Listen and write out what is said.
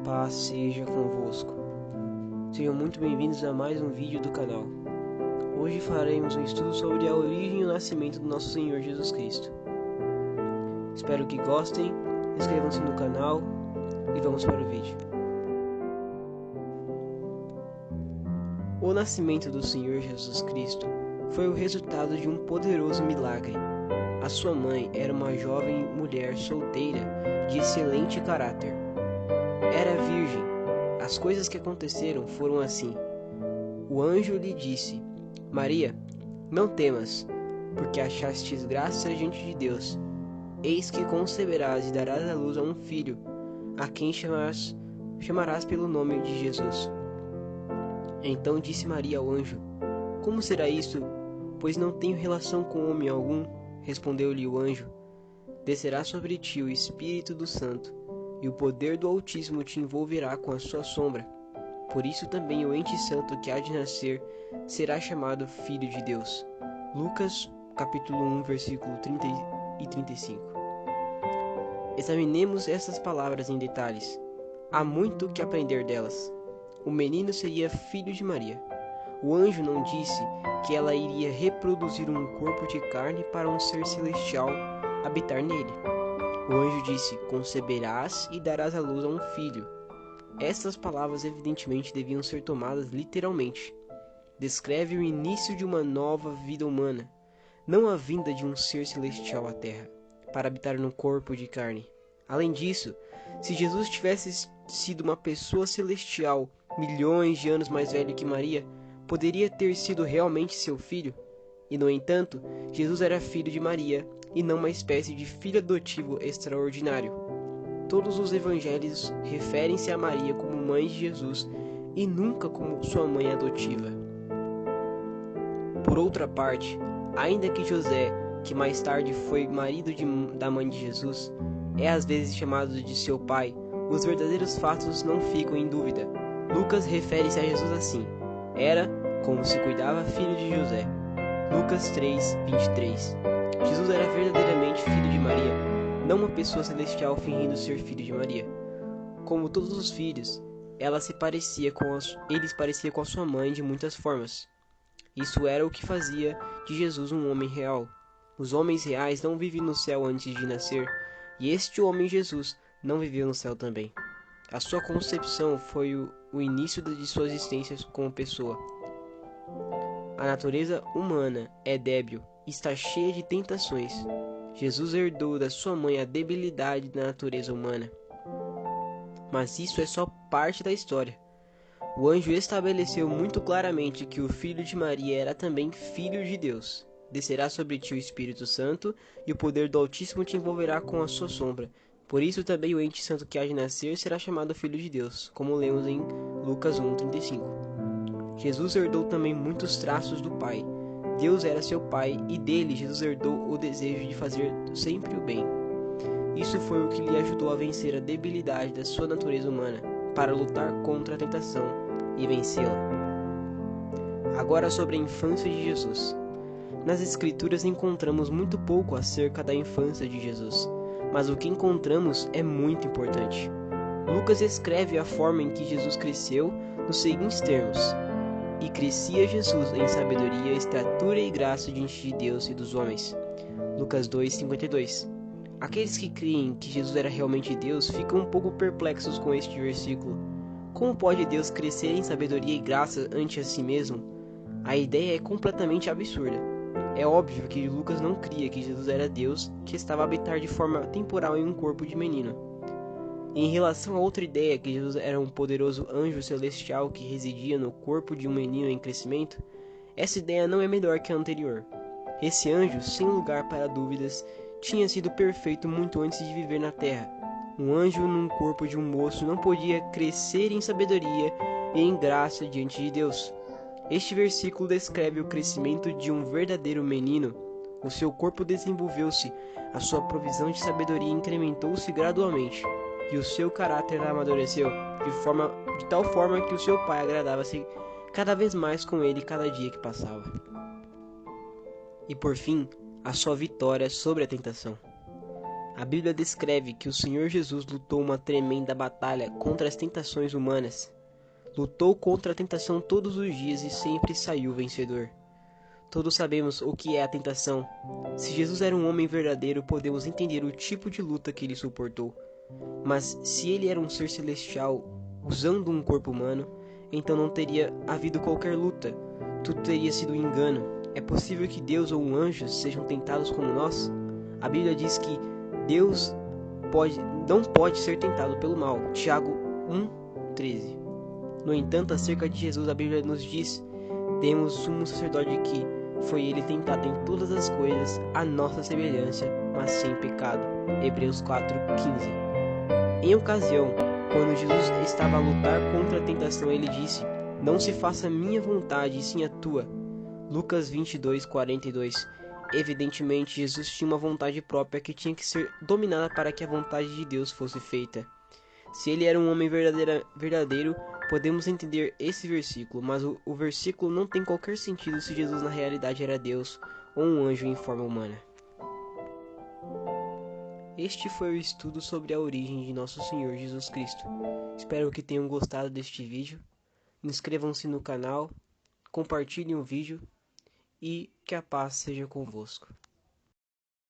paz seja convosco. Sejam muito bem-vindos a mais um vídeo do canal. Hoje faremos um estudo sobre a origem e o nascimento do nosso Senhor Jesus Cristo. Espero que gostem, inscrevam-se no canal e vamos para o vídeo. O nascimento do Senhor Jesus Cristo foi o resultado de um poderoso milagre. A sua mãe era uma jovem mulher solteira de excelente caráter. Era virgem. As coisas que aconteceram foram assim. O anjo lhe disse: Maria, não temas, porque achastes graça diante de Deus. Eis que conceberás e darás à luz a um filho, a quem chamarás pelo nome de Jesus. Então disse Maria ao anjo: Como será isto, pois não tenho relação com homem algum? Respondeu-lhe o anjo: Descerá sobre ti o Espírito do Santo, e o poder do Altíssimo te envolverá com a sua sombra. Por isso também o ente santo que há de nascer será chamado Filho de Deus. Lucas, capítulo 1, versículo 30 e 35. Examinemos essas palavras em detalhes. Há muito que aprender delas. O menino seria filho de Maria. O anjo não disse que ela iria reproduzir um corpo de carne para um ser celestial habitar nele. O anjo disse: Conceberás e darás à luz a um filho. Estas palavras evidentemente deviam ser tomadas literalmente. Descreve o início de uma nova vida humana, não a vinda de um ser celestial à terra, para habitar num corpo de carne. Além disso, se Jesus tivesse sido uma pessoa celestial, milhões de anos mais velho que Maria, poderia ter sido realmente seu filho? E, no entanto, Jesus era filho de Maria e não uma espécie de filho adotivo extraordinário. Todos os evangelhos referem-se a Maria como mãe de Jesus e nunca como sua mãe adotiva. Por outra parte, ainda que José, que mais tarde foi marido da mãe de Jesus, é às vezes chamado de seu pai, os verdadeiros fatos não ficam em dúvida. Lucas refere-se a Jesus assim: era, como se cuidava, filho de José. Lucas 3, 23. Jesus era verdadeiramente filho de Maria, não uma pessoa celestial fingindo ser filho de Maria. Como todos os filhos, ele se parecia com a sua mãe de muitas formas. Isso era o que fazia de Jesus um homem real. Os homens reais não vivem no céu antes de nascer, e este homem Jesus não viveu no céu também. A sua concepção foi o início de sua existência como pessoa. A natureza humana é débil e está cheia de tentações. Jesus herdou da sua mãe a debilidade da natureza humana. Mas isso é só parte da história. O anjo estabeleceu muito claramente que o filho de Maria era também filho de Deus. Descerá sobre ti o Espírito Santo, e o poder do Altíssimo te envolverá com a sua sombra. Por isso também o ente santo que há de nascer será chamado Filho de Deus, como lemos em Lucas 1:35. Jesus herdou também muitos traços do Pai. Deus era seu Pai, e dele Jesus herdou o desejo de fazer sempre o bem. Isso foi o que lhe ajudou a vencer a debilidade da sua natureza humana, para lutar contra a tentação e vencê-la. Agora sobre a infância de Jesus. Nas Escrituras encontramos muito pouco acerca da infância de Jesus, mas o que encontramos é muito importante. Lucas escreve a forma em que Jesus cresceu nos seguintes termos: E crescia Jesus em sabedoria, estatura e graça diante de Deus e dos homens. Lucas 2:52. Aqueles que creem que Jesus era realmente Deus ficam um pouco perplexos com este versículo. Como pode Deus crescer em sabedoria e graça ante a si mesmo? A ideia é completamente absurda. É óbvio que Lucas não cria que Jesus era Deus que estava a habitar de forma temporal em um corpo de menino. Em relação a outra ideia, que Jesus era um poderoso anjo celestial que residia no corpo de um menino em crescimento, essa ideia não é melhor que a anterior. Esse anjo, sem lugar para dúvidas, tinha sido perfeito muito antes de viver na terra. Um anjo num corpo de um moço não podia crescer em sabedoria e em graça diante de Deus. Este versículo descreve o crescimento de um verdadeiro menino. O seu corpo desenvolveu-se, a sua provisão de sabedoria incrementou-se gradualmente, e o seu caráter amadureceu de tal forma que o seu pai agradava-se cada vez mais com ele cada dia que passava. E por fim, a sua vitória sobre a tentação. A Bíblia descreve que o Senhor Jesus lutou uma tremenda batalha contra as tentações humanas. Lutou contra a tentação todos os dias e sempre saiu vencedor. Todos sabemos o que é a tentação. Se Jesus era um homem verdadeiro, podemos entender o tipo de luta que ele suportou. Mas se ele era um ser celestial, usando um corpo humano, então não teria havido qualquer luta. Tudo teria sido um engano. É possível que Deus ou um anjo sejam tentados como nós? A Bíblia diz que Deus não pode ser tentado pelo mal. Tiago 1:13. No entanto, acerca de Jesus, a Bíblia nos diz: temos sumo sacerdote que foi ele tentado em todas as coisas, a nossa semelhança, mas sem pecado. Hebreus 4:15. Em ocasião, quando Jesus estava a lutar contra a tentação, ele disse: não se faça a minha vontade, e sim a tua. Lucas 22:42. Evidentemente, Jesus tinha uma vontade própria que tinha que ser dominada para que a vontade de Deus fosse feita. Se ele era um homem verdadeiro, podemos entender esse versículo, mas o versículo não tem qualquer sentido se Jesus na realidade era Deus ou um anjo em forma humana. Este foi o estudo sobre a origem de nosso Senhor Jesus Cristo. Espero que tenham gostado deste vídeo. Inscrevam-se no canal, compartilhem o vídeo e que a paz seja convosco.